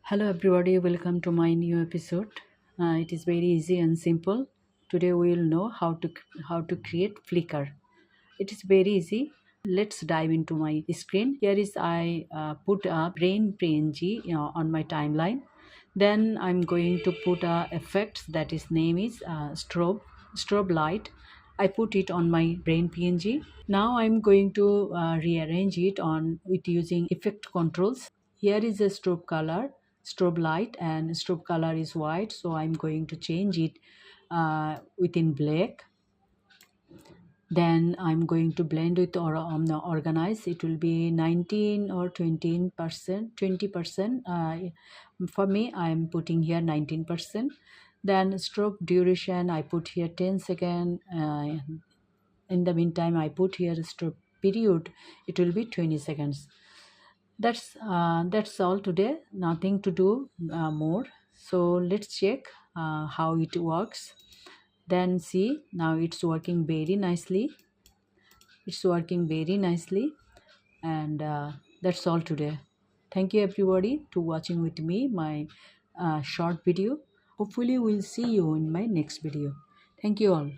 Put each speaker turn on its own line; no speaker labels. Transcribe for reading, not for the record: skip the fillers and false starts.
Hello everybody, welcome to my new episode. It is very easy and simple. Today we will know how to create flicker. It is very easy. Let's dive into my screen. Here is I put a brain PNG on my timeline. Then I'm going to put a effect that is name is strobe light. I put it on my brain PNG. Now I'm going to rearrange it on with using effect controls. Here is a strobe light, and strobe color is white, so I'm going to change it within black. Then I'm going to blend with or organize. It will be 19 or 20%. For me, I'm putting here 19%. Then strobe duration, I put here 10 second. In the meantime, I put here strobe period. It will be 20 seconds. That's all today. Nothing to do more. So let's check how it works. Then see, now it's working very nicely. It's working very nicely, and that's all today. Thank you everybody to watching with me my short video. Hopefully we'll see you in my next video. Thank you all.